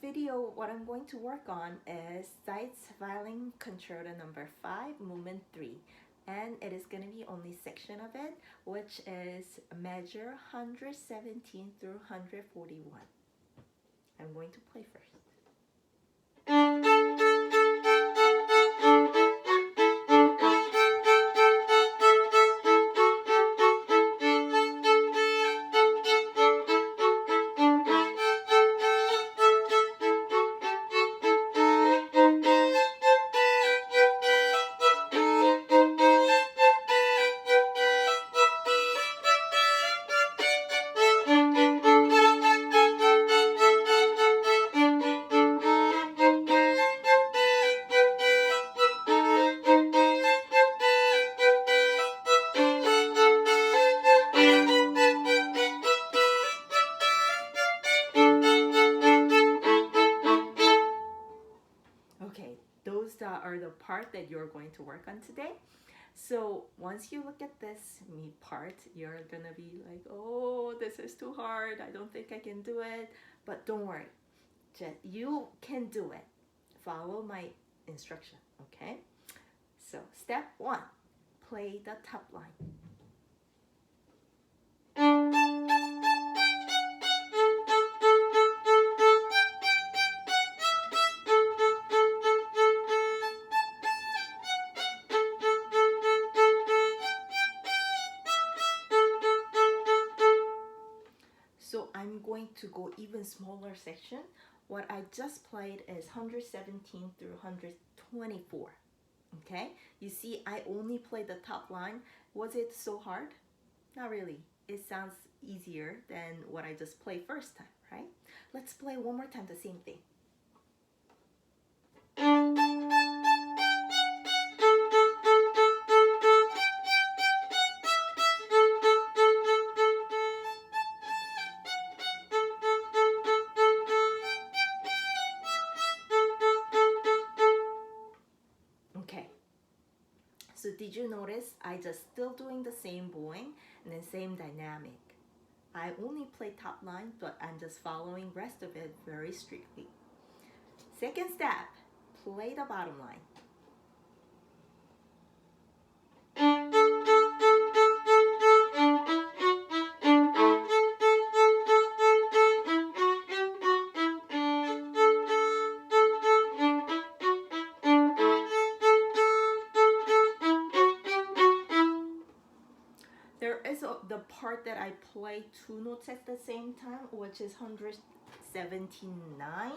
video, what I'm going to work on is Seitz Violin Concerto number 5, movement 3. And it is going to be only section of it, which is measure 117 through 141. I'm going to play first. Those are the part that you're going to work on today. So once you look at this part, you're gonna be like, oh, this is too hard. I don't think I can do it. But don't worry, you can do it. Follow my instruction, okay? So step 1, play the top line. So I'm going to go even smaller section. What I just played is 117 through 124. Okay? You see, I only played the top line. Was it so hard? Not really. It sounds easier than what I just played first time, right? Let's play one more time the same thing. So did you notice I just still doing the same bowing and then same dynamic. I only play top line, but I'm just following rest of it very strictly. Second step, play the bottom line. There is the part that I play 2 notes at the same time, which is 179.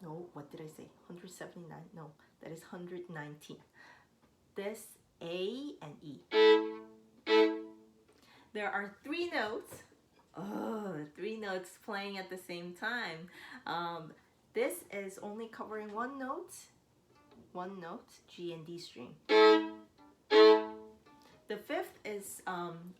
No, what did I say? 179? No, that is 119. This A and E. There are 3 notes. Oh, 3 notes playing at the same time. This is only covering one note, G and D string. The 5th is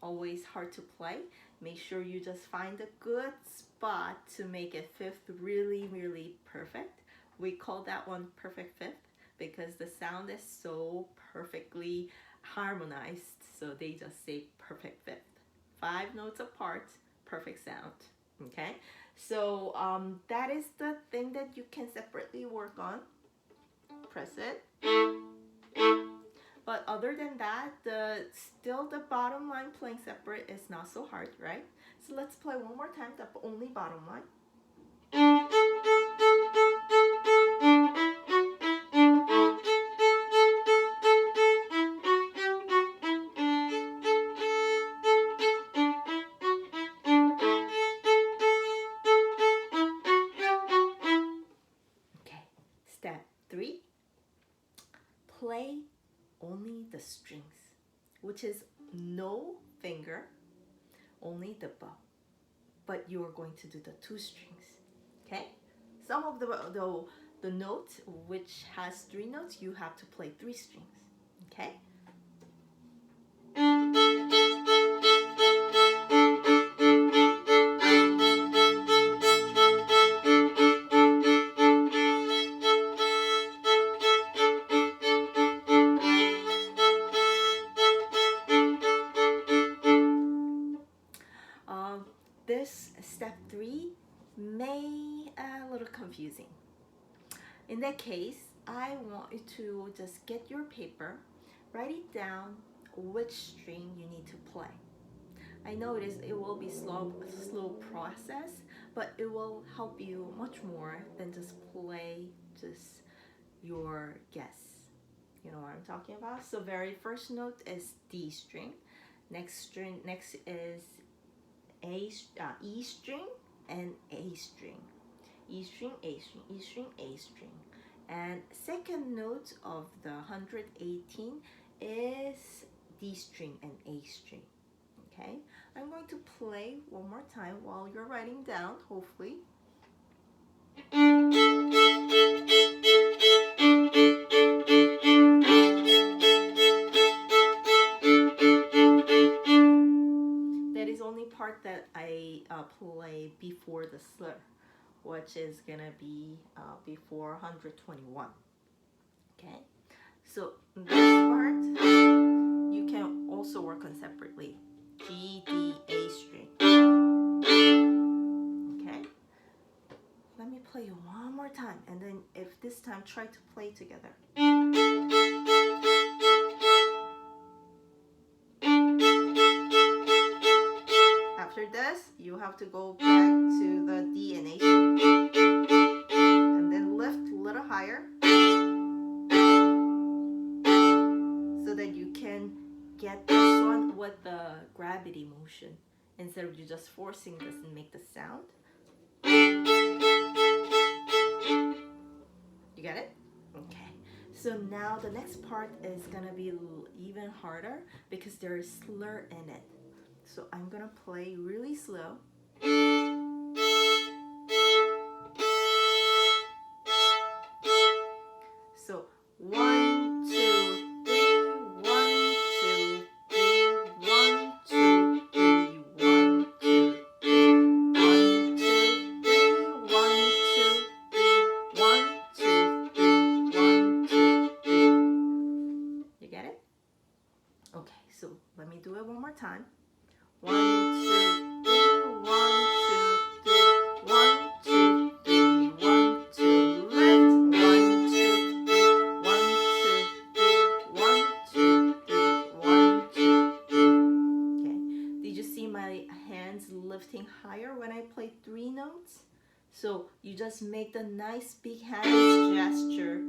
always hard to play. Make sure you just find a good spot to make it 5th really, really perfect. We call that one perfect 5th because the sound is so perfectly harmonized. So they just say perfect 5th. 5 notes apart, perfect sound. Okay, so that is the thing that you can separately work on. Press it. But other than that, still the bottom line playing separate is not so hard, right? So let's play one more time, the only bottom line. Okay, step 3, play only the strings, which is no finger, only the bow. But you are going to do the 2 strings, okay? Some of the note which has 3 notes, you have to play 3 strings, okay? This step 3 may a little confusing. In that case, I want you to just get your paper, write it down which string you need to play. I know it will be slow process, but it will help you much more than just play just your guess. You know what I'm talking about? So very first note is D string. Next is E string and A string. E string, A string, E string, A string. And second note of the 118 is D string and A string. Okay, I'm going to play one more time while you're writing down, hopefully. That is only part that I play before the slur, which is gonna be before 121. Okay, so this part you can also work on separately. G, D, A string. Okay, let me play you one more time, and then if this time try to play together. After this, you have to go back to the D and A string, and then lift a little higher so that you can get this one with the gravity motion instead of you just forcing this and make the sound. You get it? Okay. So now the next part is gonna be even harder because there is slur in it. So I'm gonna play really slow. So 1, 2, 3, 1, 2, 3, 1, 2, 3, 1, 2, 3, 1, 2, 3, 1, 2, 3, 1, 2, 3, 1, 2, 3. You get it? Okay, so let me do it one more time. 1, 2, 3, 1, 2, 3, 1, 2, 3, 1, 2, lift, 1, 2, 3, 1, 2, 3, 1, 2, 3, 1, 2, 3. Okay, did you see my hands lifting higher when I played 3 notes? So you just make the nice big hand gesture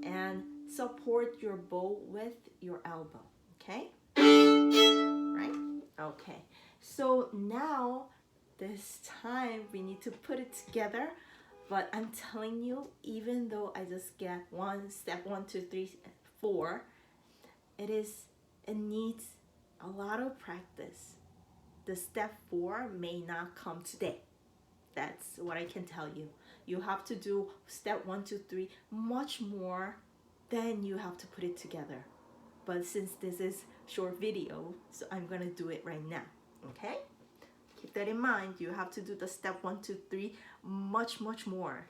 and support your bow with your elbow, okay? Right? Okay, so now this time we need to put it together, but I'm telling you, even though I just get step 1, 2, 3, 4, it needs a lot of practice. The step 4 may not come today. That's what I can tell you. You have to do step 1, 2, 3 much more, then you have to put it together. But since this is short video, so I'm gonna do it right now. Okay? Keep that in mind. You have to do the step 1, 2, 3 much more.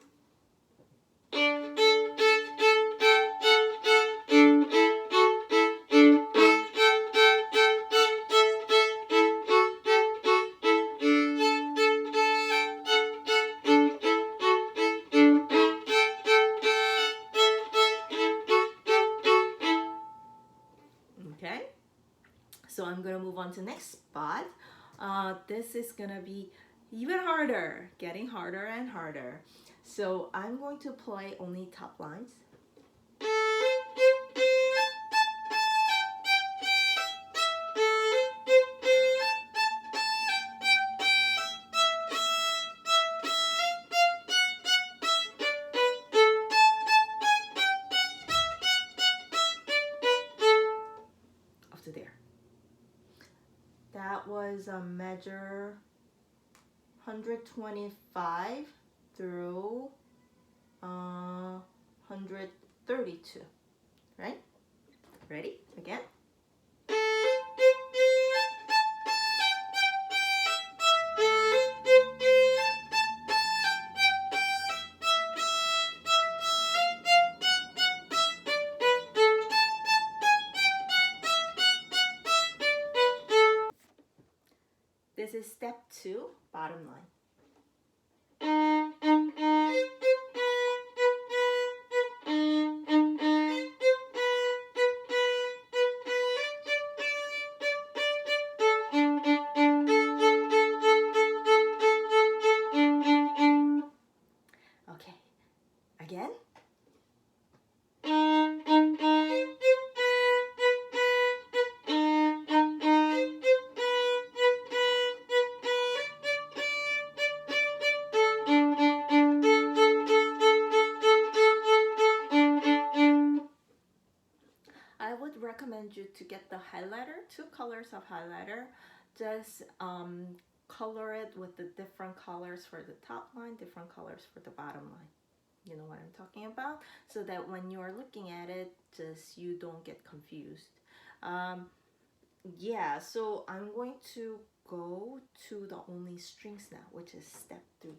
Okay? So I'm gonna move on to next spot. This is gonna be even harder, getting harder and harder. So I'm going to play only top lines. Up to there. That was a measure 125 through 132, right? Ready? Again? This is step 2, bottom line. get the highlighter, 2 colors of highlighter, just color it with the different colors for the top line, different colors for the bottom line. You know what I'm talking about? So that when you're looking at it, just you don't get confused. Yeah, so I'm going to go to the only strings now, which is step 3.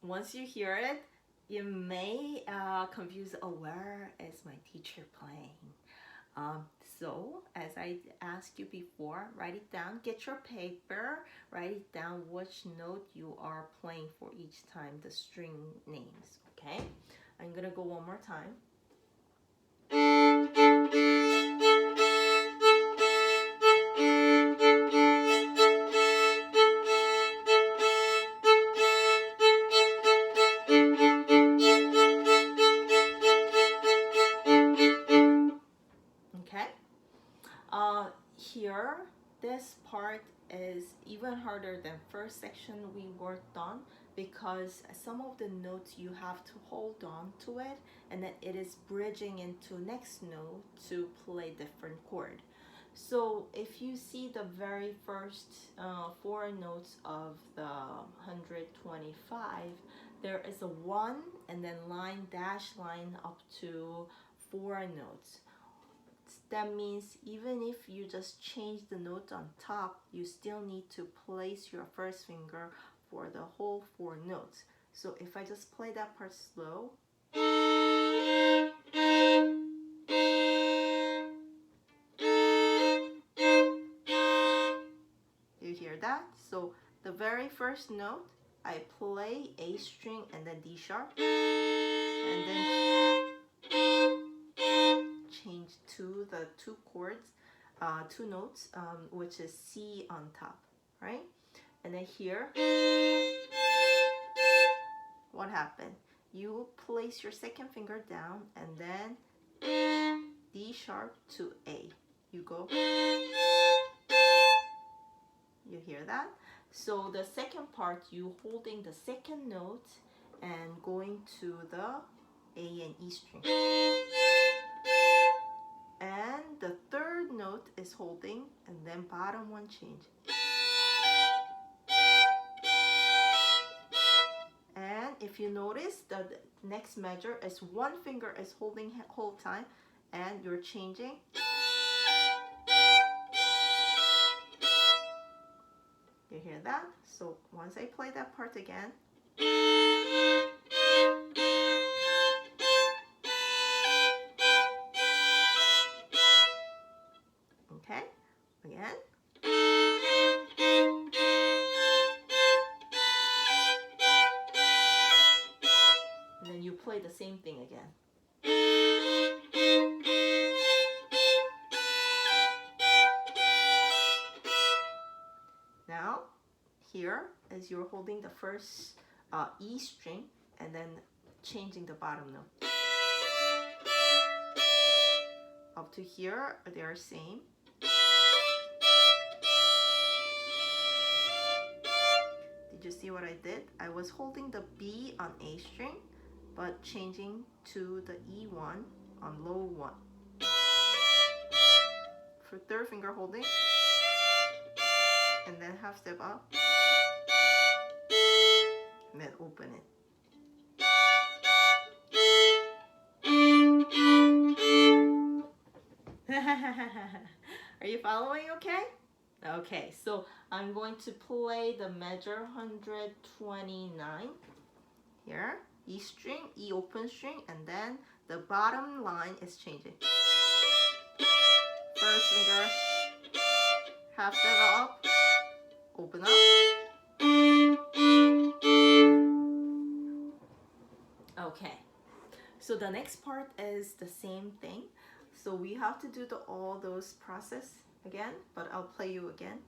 Once you hear it, you may confuse, oh, where is my teacher playing? So, as I asked you before, write it down, get your paper, write it down which note you are playing for each time, the string names, okay? I'm gonna go one more time. Here, this part is even harder than first section we worked on because some of the notes you have to hold on to it and then it is bridging into next note to play different chord. So if you see the very first 4 notes of the 125, there is a 1 and then line dash line up to 4 notes. That means even if you just change the note on top, you still need to place your first finger for the whole 4 notes. So if I just play that part slow, you hear that? So the very first note, I play A string and then D sharp, and then change to the 2 chords, 2 notes, which is C on top, right? And then here, what happened? You place your second finger down and then D sharp to A. You go, you hear that? So the second part, you holding the second note and going to the A and E string. And the third note is holding and then bottom one change. And if you notice, the next measure is 1 finger is holding whole time and you're changing. You hear that? So once I play that part again, okay, again. And then you play the same thing again. Now, here is you're holding the first E string and then changing the bottom note. Up to here, they are same. Did you see what I did? I was holding the B on A string, but changing to the E1 on low 1. For third finger holding, and then half step up, and then open it. Are you following okay? Okay, so I'm going to play the measure 129 here, E string, E open string, and then the bottom line is changing. First finger, half step up, open up. Okay, so the next part is the same thing. So we have to do all those process again, but I'll play you again.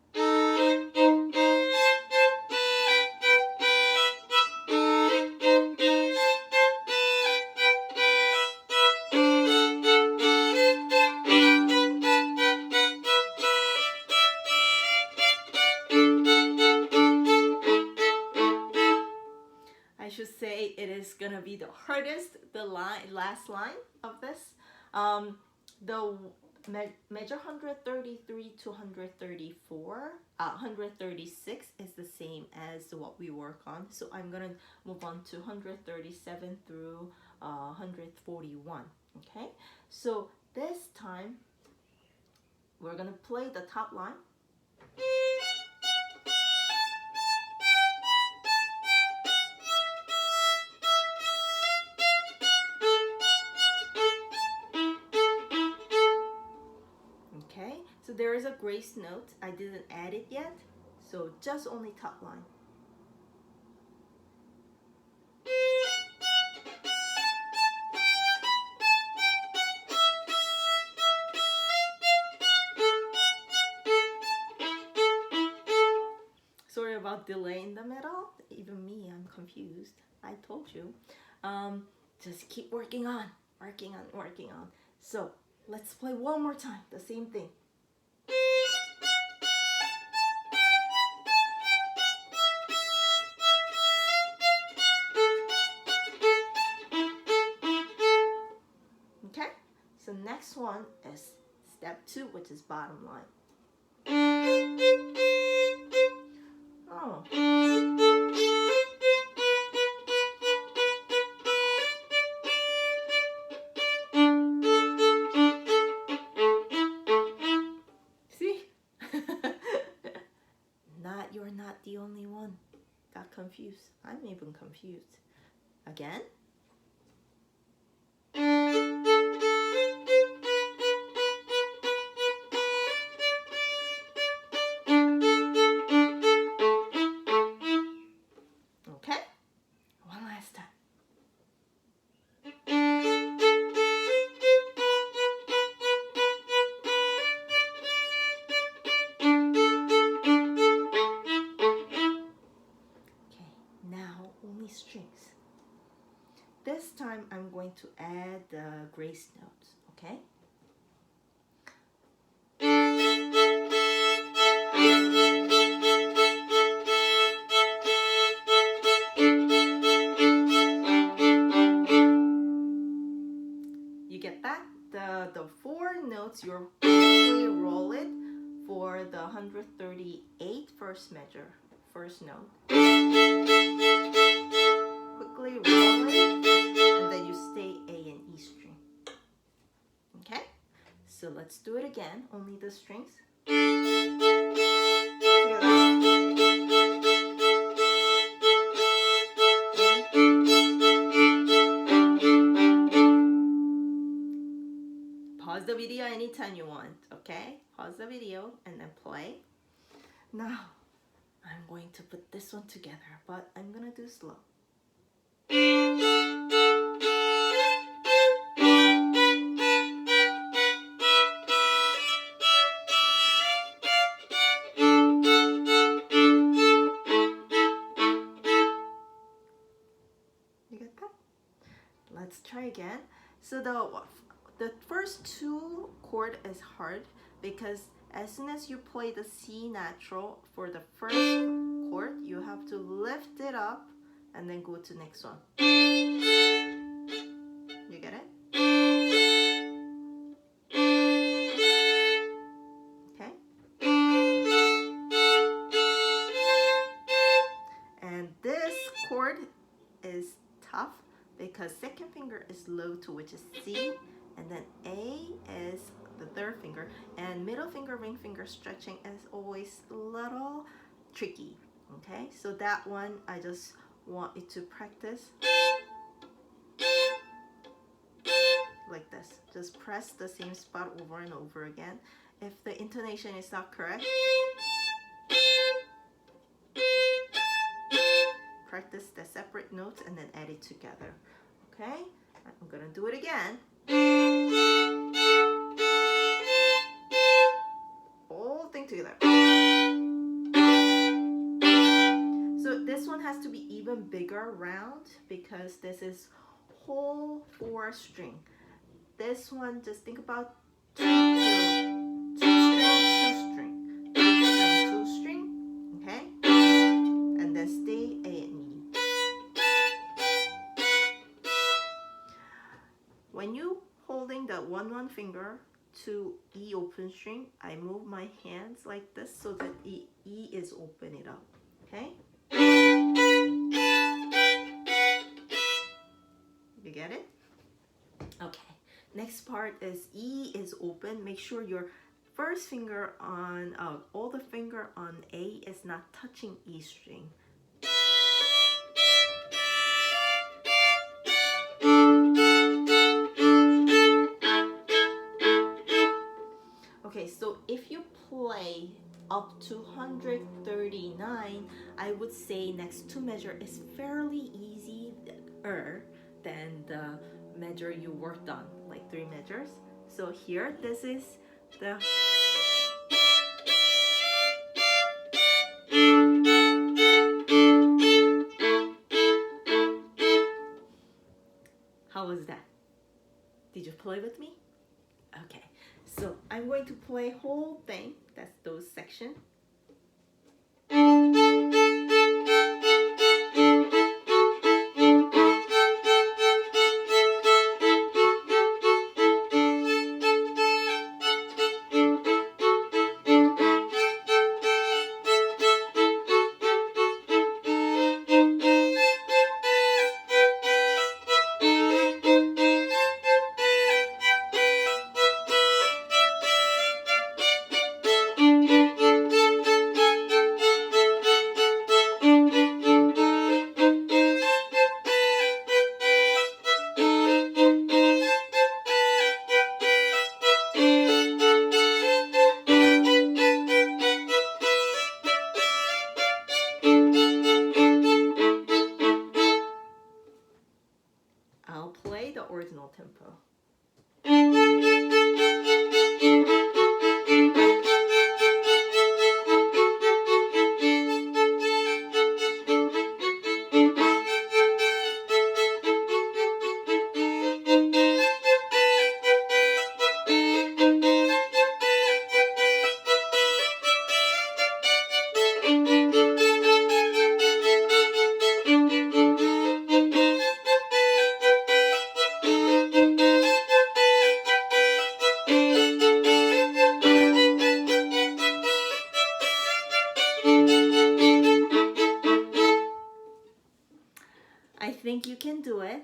say it is gonna be the hardest, the last line of this. The measure 133 to 134, 136 is the same as what we work on. So I'm gonna move on to 137 through 141. Okay, so this time we're gonna play the top line. Okay, so there is a grace note. I didn't add it yet, so just only top line. Sorry about delay in the middle. Even me, I'm confused. I told you. Just keep working on. So let's play one more time, the same thing. Okay, so next one is step 2, which is bottom line. Oh. See? You're not the only one. Got confused. I'm even confused. Again. Okay, one last time. Okay, now only strings. This time I'm going to add the grace notes, okay? You get that? The 4 notes, you quickly roll it for the 138 first measure, first note. Quickly roll it, and then you stay A and E string. Okay? So let's do it again, only the strings. Pause the video anytime you want, okay? Pause the video and then play. Now, I'm going to put this one together, but I'm gonna do slow. You get that? Let's try again. So the first 2 chord is hard because as soon as you play the C natural for the first chord, you have to lift it up and then go to the next one. You get it? Okay. And this chord is tough because second finger is low to, which is C, and then A is the third finger, and middle finger, ring finger stretching is always a little tricky. Okay, so that one I just want you to practice like this. Just press the same spot over and over again. If the intonation is not correct, practice the separate notes and then add it together. Okay, I'm gonna do it again. Whole thing together. So this one has to be even bigger round because this is whole 4 string. This one, just think about 2 string, 2 string, okay? And then stay A and E. that one finger to E open string, I move my hands like this so that E is open it up. Okay? You get it? Okay. Next part is E is open. Make sure your first finger on, all the finger on A is not touching E string. Okay, so if you play up to 139, I would say next two measure is fairly easier than the measure you worked on, like 3 measures. So here, this is the How was that? Did you play with me? Okay, so I'm going to play whole thing. That's those sections. I'll play the original tempo. I think you can do it.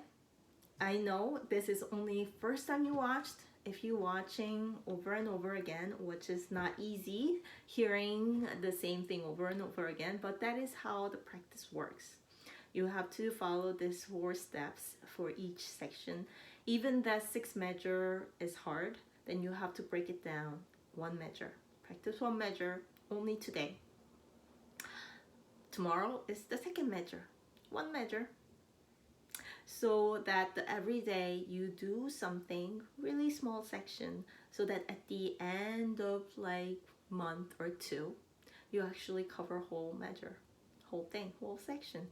I know this is only first time you watched. If you're watching over and over again, which is not easy, hearing the same thing over and over again, but that is how the practice works. You have to follow these 4 steps for each section. Even that 6 measure is hard, then you have to break it down 1 measure. Practice 1 measure only today. Tomorrow is the 2nd measure, 1 measure. So that every day you do something really small section, so that at the end of like month or 2, you actually cover whole measure, whole thing, whole section.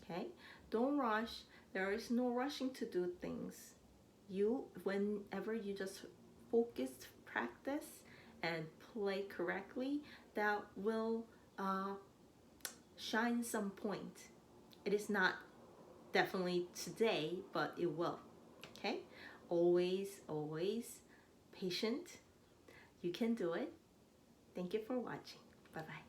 Okay, don't rush. There is no rushing to do things. Whenever you just focus, practice, and play correctly, that will shine some point. It is not definitely today, but it will. Okay, always patient. You can do it. Thank you for watching. Bye bye.